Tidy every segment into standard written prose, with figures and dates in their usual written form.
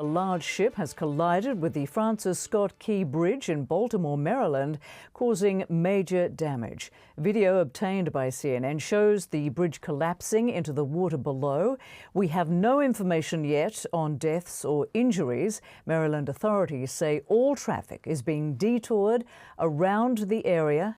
large ship has collided with the Francis Scott Key Bridge in Baltimore, Maryland, causing major damage. Video obtained by CNN shows the bridge collapsing into the water below. We have no information yet on deaths or injuries. Maryland authorities say all traffic is being detoured around the area.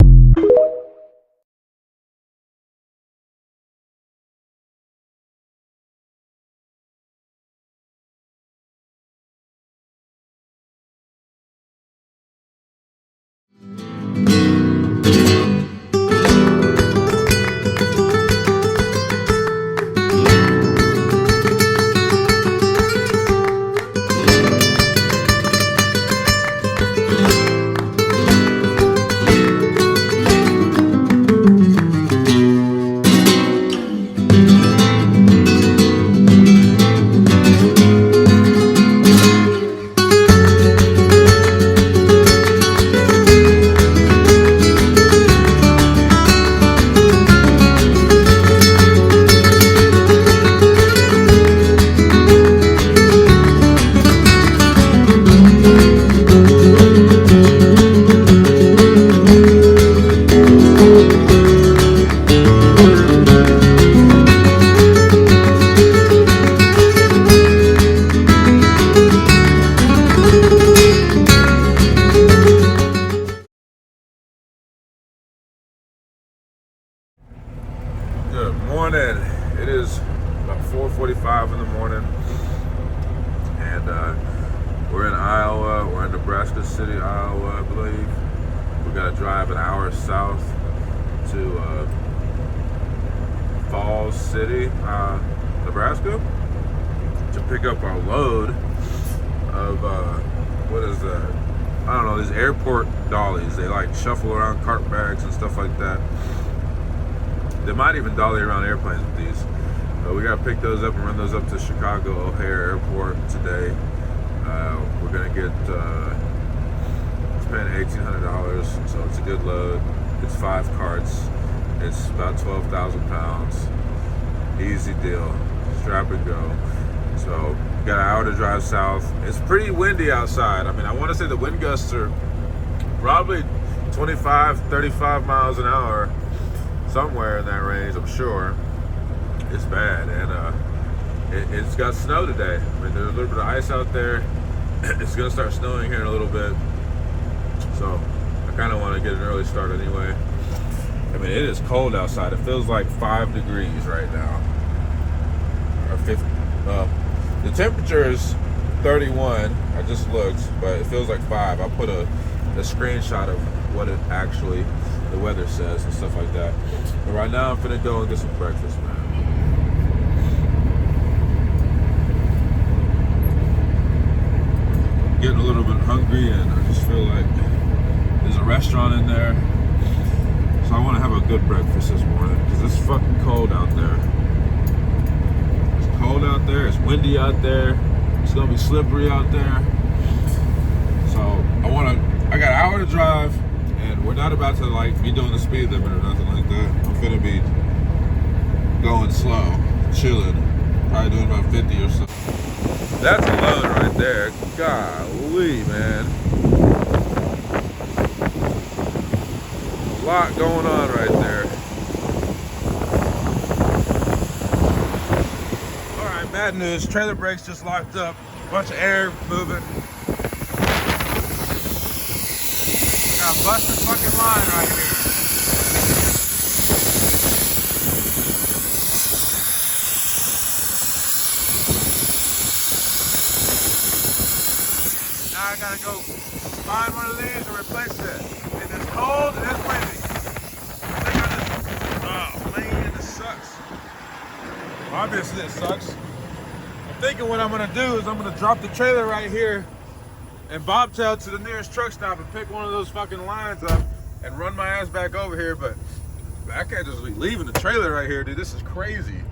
Good morning. It is about 4:45 in the morning, and we're in Iowa. We're in Nebraska City, Iowa, I believe. We got to drive an hour south to Falls City, Nebraska, to pick up our load of what is that? I don't know. These airport dollies. They like shuffle around cart bags and stuff like that. They might even dolly around airplanes with these. But we got to pick those up and run those up to Chicago O'Hare Airport today. We're going to get, it's paying $1,800, so it's a good load. It's 5 carts. It's about 12,000 pounds. Easy deal. Strap and go. So, we got an hour to drive south. It's pretty windy outside. I mean, I want to say the wind gusts are probably 25, 35 miles an hour. Somewhere in that range, I'm sure. It's bad, and it's got snow today. I mean, there's a little bit of ice out there. It's gonna start snowing here in a little bit, so I kind of want to get an early start anyway. I mean, it is cold outside. It feels like 5 degrees right now, or 50. The temperature is 31. I just looked, but it feels like 5. I'll put a screenshot of what it actually the weather says and stuff like that. But right now I'm finna go and get some breakfast, man. Getting a little bit hungry, and I just feel like there's a restaurant in there. So I want to have a good breakfast this morning because it's fucking cold out there. It's cold out there, it's windy out there, it's gonna be slippery out there. So I got an hour to drive. And we're not about to like be doing the speed limit or nothing like that. I'm gonna be going slow, chilling, probably doing about 50 or so. That's a load right there. Golly, man. A lot going on right there. All right, bad news. Trailer brakes just locked up. Bunch of air moving. Got a busted fucking line right here. Now I gotta go find one of these and replace it. And it's cold and it's windy. Oh man, this sucks. Obviously it sucks. I'm thinking what I'm gonna do is I'm gonna drop the trailer right here and bobtail to the nearest truck stop and pick one of those fucking lines up and run my ass back over here. But I can't just be leaving the trailer right here, dude. This is crazy.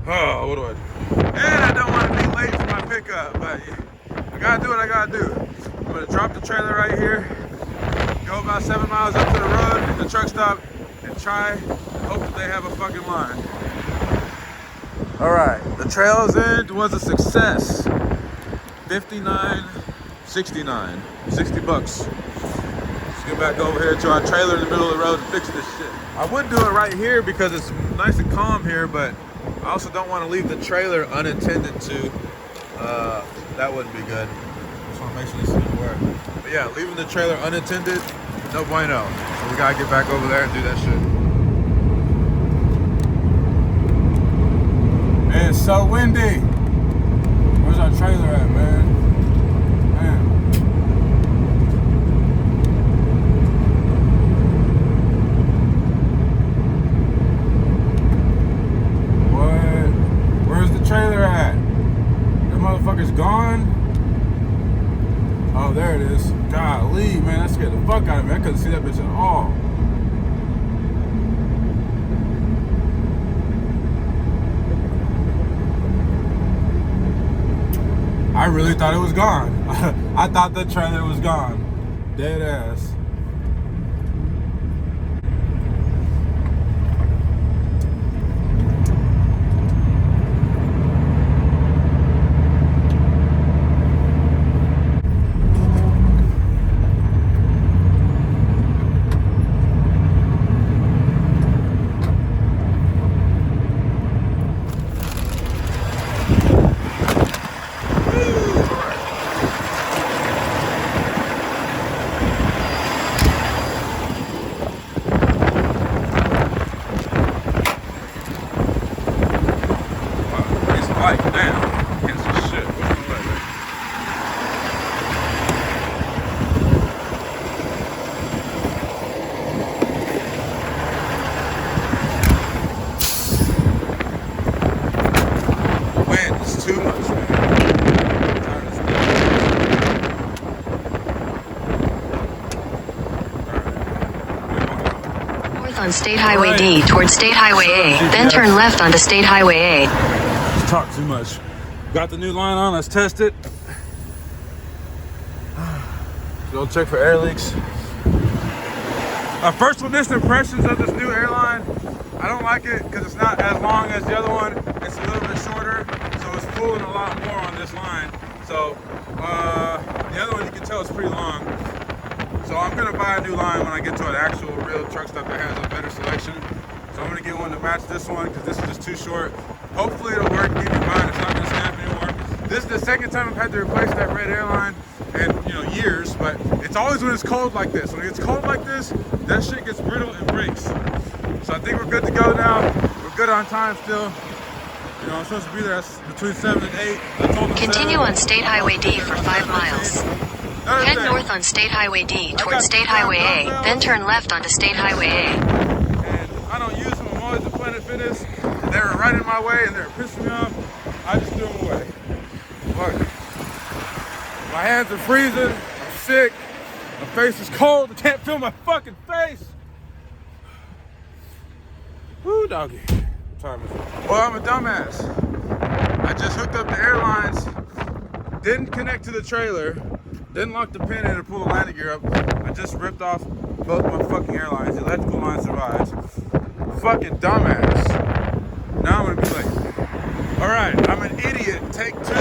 Oh, what do I do? And I don't want to be late for my pickup, but I gotta do what I gotta do. I'm gonna drop the trailer right here, go about 7 miles up to the road, hit the truck stop, and try and hope that they have a fucking line. All right, the trail's in. It was a success. $59.69, 60 bucks. Let's get back over here to our trailer in the middle of the road and fix this shit. I would do it right here because it's nice and calm here, but I also don't want to leave the trailer unattended to. That wouldn't be good. Just want to make sure this is work. But yeah, leaving the trailer unattended, no bueno. So we gotta get back over there and do that shit. Man, it's so windy. Where's our trailer at, man? Man. What? Where's the trailer at? That motherfucker's gone? Oh, there it is. Golly, man, that scared the fuck out of me. I couldn't see that bitch at all. I really thought it was gone. I thought the trailer was gone. Dead ass. On State Highway D towards State Highway A, then turn left onto State Highway A. Just talk too much. Got the new line on, let's test it. Go check for air leaks. First initial impressions of this new airline. I don't like it because it's not as long as the other one. It's a little bit shorter, so it's pulling a lot more on this line. So the other one you can tell is pretty long. So I'm gonna buy a new line when I get to an actual real truck stop that has a better selection. So I'm gonna get one to match this one because this is just too short. Hopefully it'll work. Keep in mind it's not gonna snap anymore. This is the second time I've had to replace that red airline in years, but it's always when it's cold like this. When it gets cold like this, that shit gets brittle and breaks. So I think we're good to go now. We're good on time still. I'm supposed to be there between 7 and 8. Continue on State Highway D for 5 miles. Head north on State Highway D towards State Highway A, then turn left onto State Highway A. And I don't use them, I'm always at Planet Fitness. And they were right in my way and they were pissing me off. I just threw them away. Look, my hands are freezing, I'm sick, my face is cold, I can't feel my fucking face. Woo, doggy. What time is it? Well, I'm a dumbass. I just hooked up the airlines, didn't connect to the trailer, didn't lock the pin in to pull the landing gear up. I just ripped off both my fucking airlines. The electrical line survives. Fucking dumbass. Now I'm gonna be like, all right, I'm an idiot, take 2.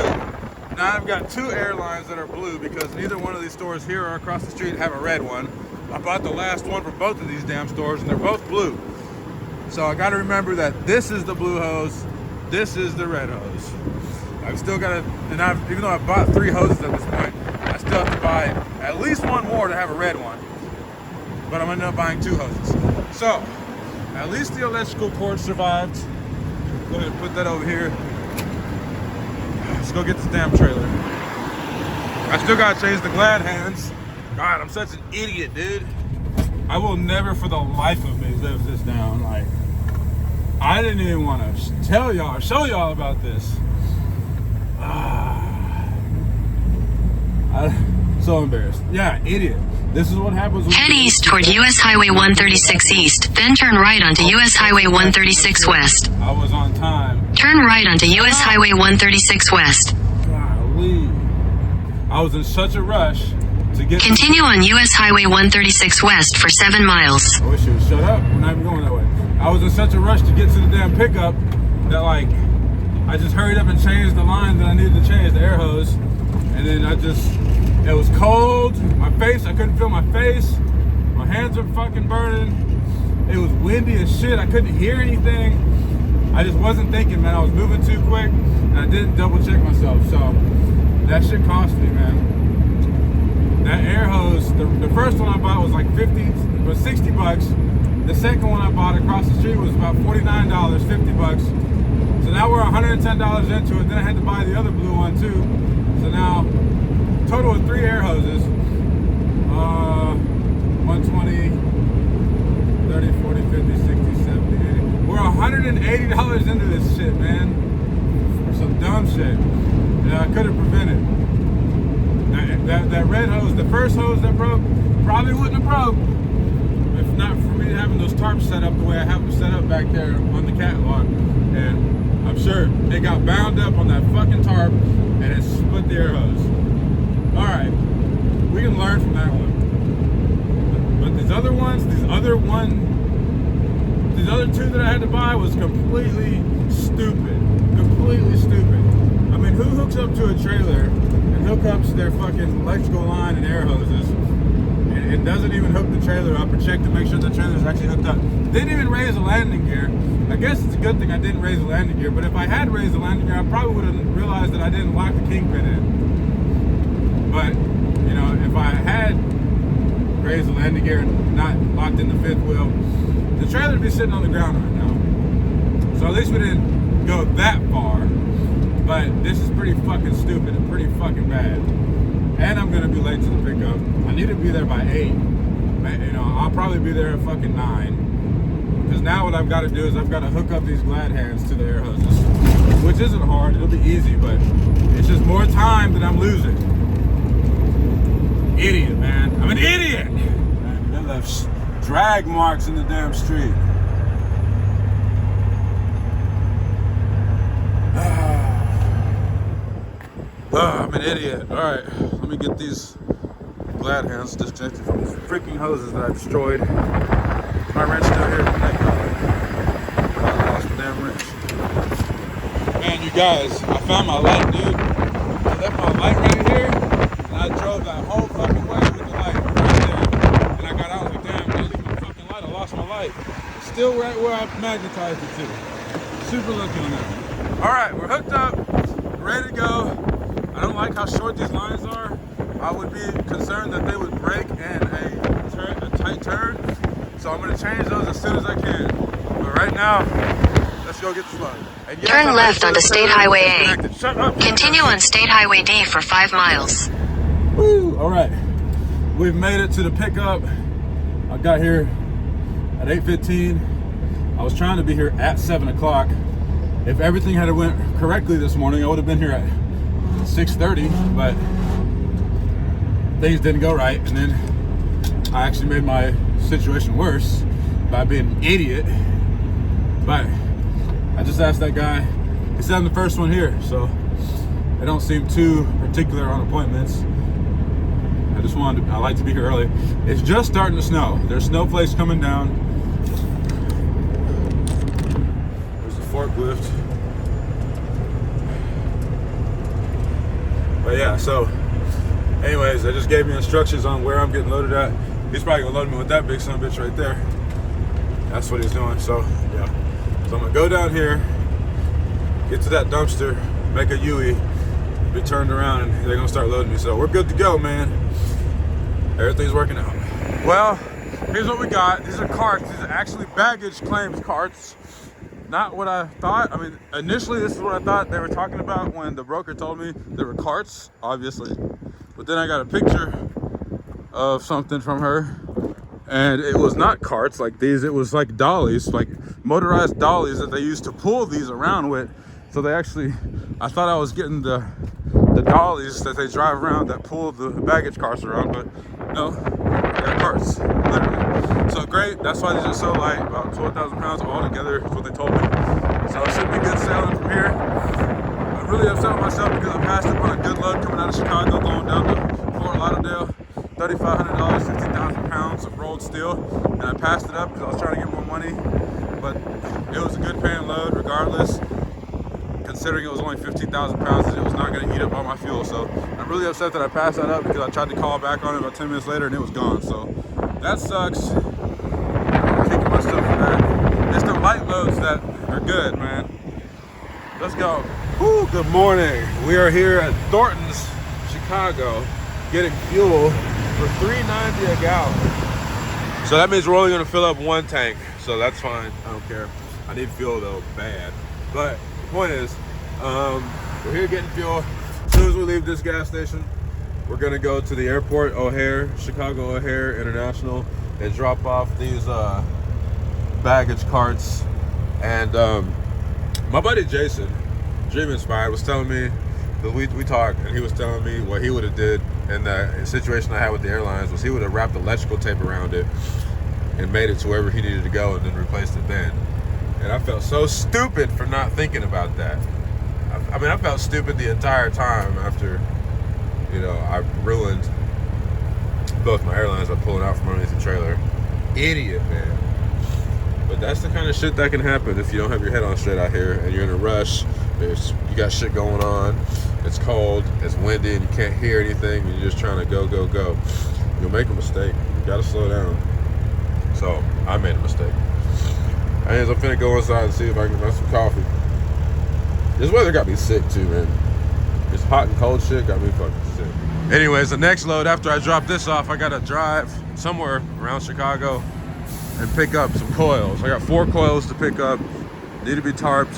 Now I've got 2 airlines that are blue because neither one of these stores here or across the street have a red one. I bought the last one from both of these damn stores and they're both blue. So I gotta remember that this is the blue hose, this is the red hose. I've still gotta, even though I bought 3 hoses at this point, I still have to buy at least one more to have a red one. But I'm gonna end up buying 2 hoses. So, at least the electrical cord survived. Go ahead and put that over here. Let's go get this damn trailer. I still gotta change the glad hands. God, I'm such an idiot, dude. I will never for the life of me live this down. Like, I didn't even want to tell y'all, show y'all about this. I'm so embarrassed. Yeah, idiot. This is what happens when Head east toward US Highway 136 East, then turn right onto US Highway 136 West. I was on time. Turn right onto US Highway 136 West. Golly. I was in such a rush to get... Continue on US Highway 136 West for 7 miles. I wish you would shut up. We're not even going that way. I was in such a rush to get to the damn pickup that, like, I just hurried up and changed the line that I needed to change, the air hose. And then it was cold. My face, I couldn't feel my face. My hands were fucking burning. It was windy as shit. I couldn't hear anything. I just wasn't thinking, man. I was moving too quick, and I didn't double check myself. So that shit cost me, man. That air hose, the first one I bought was like 60 bucks. The second one I bought across the street was about $49, 50 bucks. So now we're $110 into it. Then I had to buy the other blue one too. So now, total of 3 air hoses. 120, 30, 40, 50, 60, 70, 80. We're $180 into this shit, man. For some dumb shit that I could have prevented. That red hose, the first hose that broke, probably wouldn't have broke if not for me having those tarps set up the way I have them set up back there on the catwalk. And I'm sure it got bound up on that fucking tarp and it split the air hose. Alright, we can learn from that one. But these other two that I had to buy was completely stupid. Completely stupid. I mean, who hooks up to a trailer and hookups their fucking electrical line and air hoses and doesn't even hook the trailer up or check to make sure the trailer's actually hooked up? Didn't even raise the landing gear. I guess it's a good thing I didn't raise the landing gear, but if I had raised the landing gear, I probably would have realized that I didn't lock the kingpin in. But, you know, if I had raised the landing gear and not locked in the 5th wheel, the trailer would be sitting on the ground right now. So at least we didn't go that far. But this is pretty fucking stupid and pretty fucking bad. And I'm gonna be late to the pickup. I need to be there by 8. You know, I'll probably be there at fucking 9. Because now what I've got to do is I've got to hook up these glad hands to the air hoses. Which isn't hard, it'll be easy, but it's just more time that I'm losing. Idiot, man. I'm an idiot! Man, they left drag marks in the damn street. I'm an idiot. Alright, let me get these glad hands disconnected from these freaking hoses that I destroyed. My wrench still here. Thank God. I lost my damn wrench. Man, you guys, I found my light, dude. I left my light right here, and I drove that whole fucking way with the light right there. And I got out like, damn, I didn't leave my fucking light. I lost my light. It's still right where I magnetized it to. Super lucky on that one. Alright, we're hooked up, ready to go. I don't like how short these lines are. I would be concerned that they would break in a tight turn. So I'm going to change those as soon as I can. But right now, let's go get this load. Yes, Turn left onto State Highway A. Shut up. Continue on State Highway D for 5 miles. Woo! Alright. We've made it to the pickup. I got here at 8:15. I was trying to be here at 7 o'clock. If everything had went correctly this morning, I would have been here at 6:30, but things didn't go right, and then I actually made my situation worse by being an idiot. But I just asked that guy. He said I'm the first one here, so I don't seem too particular on appointments. I like to be here early. It's just starting to snow. There's snowflakes coming down. There's the forklift. But yeah, so anyways, they just gave me instructions on where I'm getting loaded at. He's probably gonna load me with that big son of a bitch right there. That's what he's doing. So yeah, so I'm gonna go down here, get to that dumpster, make a U-E, be turned around, and they're gonna start loading me. So we're good to go, man. Everything's working out. Well, here's what we got. These are carts. These are actually baggage claims carts. Not what I thought. I mean, initially this is what I thought they were talking about when the broker told me there were carts, obviously. But then I got a picture of something from her, and it was not carts like these. It was like dollies, like motorized dollies that they used to pull these around with. So they actually, I thought I was getting the dollies that they drive around that pull the baggage carts around, but no, they're carts, literally. So great, that's why these are so light, about 12,000 pounds all together, is what they told me. So it should be good sailing from here. I'm really upset with myself because I passed up on a good load coming out of Chicago, going down to Fort Lauderdale. $3,500, 60,000 pounds of rolled steel, and I passed it up because I was trying to get more money, but it was a good paying load regardless. considering it was only 15,000 pounds, and it was not going to eat up all my fuel. So I'm really upset that I passed that up because I tried to call back on it about 10 minutes later and it was gone. So that sucks. I'm kicking myself for that. It's the light loads that are good, man. Let's go. Woo, good morning. We are here at Thornton's, Chicago, getting fuel for $3.90 a gallon. So that means we're only going to fill up one tank. So that's fine. I don't care. I need fuel though, bad. But the point is, we're here getting fuel. As soon as we leave this gas station, we're gonna go to the airport, O'Hare, Chicago O'Hare International, and drop off these baggage carts. And my buddy Jason, Dream Inspired, was telling me that we talked, and he was telling me what he would have did in the situation I had with the airlines was he would have wrapped electrical tape around it and made it to wherever he needed to go, and then replaced it then. And I felt so stupid for not thinking about that. I mean, I felt stupid the entire time after, you know, I ruined both my airlines by pulling out from underneath the trailer. Idiot, man. But that's the kind of shit that can happen if you don't have your head on straight out here and you're in a rush. You got shit going on. It's cold, it's windy, and you can't hear anything, and you're just trying to go, go, go. You'll make a mistake. You gotta slow down. So, I made a mistake. Anyways, I'm finna go inside and see if I can get some coffee. This weather got me sick too, man. This hot and cold shit got me fucking sick. Anyways, the next load after I drop this off, I gotta drive somewhere around Chicago and pick up some coils. I got 4 coils to pick up, need to be tarped.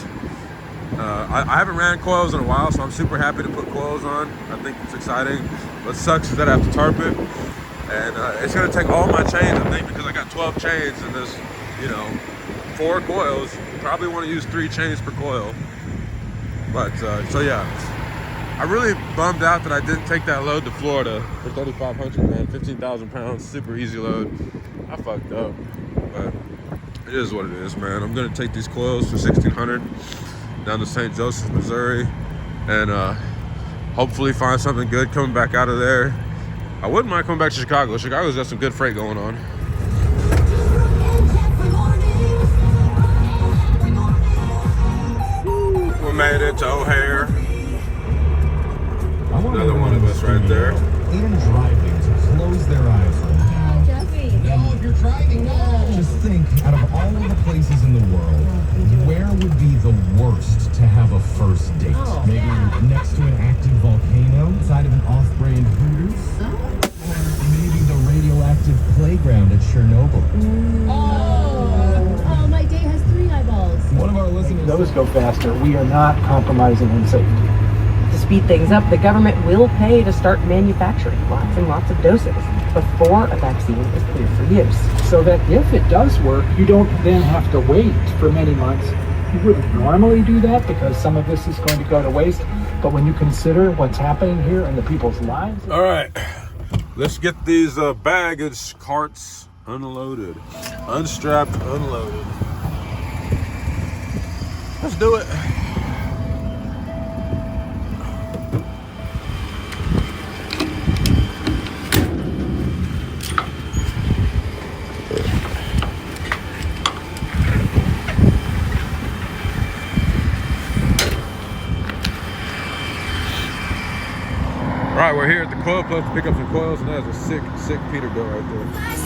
I haven't ran coils in a while, so I'm super happy to put coils on. I think it's exciting. What sucks is that I have to tarp it. And it's gonna take all my chains, I think, because I got 12 chains and there's, you know, 4 coils. You probably want to use 3 chains per coil. But so yeah, I really bummed out that I didn't take that load to Florida for 3,500, man. 15,000 pounds, super easy load. I fucked up, but it is what it is, man. I'm gonna take these coils for 1,600 down to St. Joseph, Missouri, and hopefully find something good coming back out of there. I wouldn't mind coming back to Chicago. Chicago's got some good freight going on. We made it to O'Hare. Another one of us right there. And driving to close their eyes right now. No, if you're driving, no. Just think, out of all of the places in the world, where would be the worst to have a first date? Maybe next to an active volcano, inside of an off-brand Hooters? Or maybe the radioactive playground at Chernobyl? Oh, my day has 3 eyeballs. One of our listeners... Those go faster. We are not compromising on safety. To speed things up, the government will pay to start manufacturing lots and lots of doses before a vaccine is cleared for use. So that if it does work, you don't then have to wait for many months. You wouldn't normally do that because some of this is going to go to waste. But when you consider what's happening here and the people's lives... All right, let's get these baggage carts unloaded. Unstrapped, unloaded. Let's do it. All right, we're here at the coil plant to pick up some coils, and that is a sick Peterbilt right there.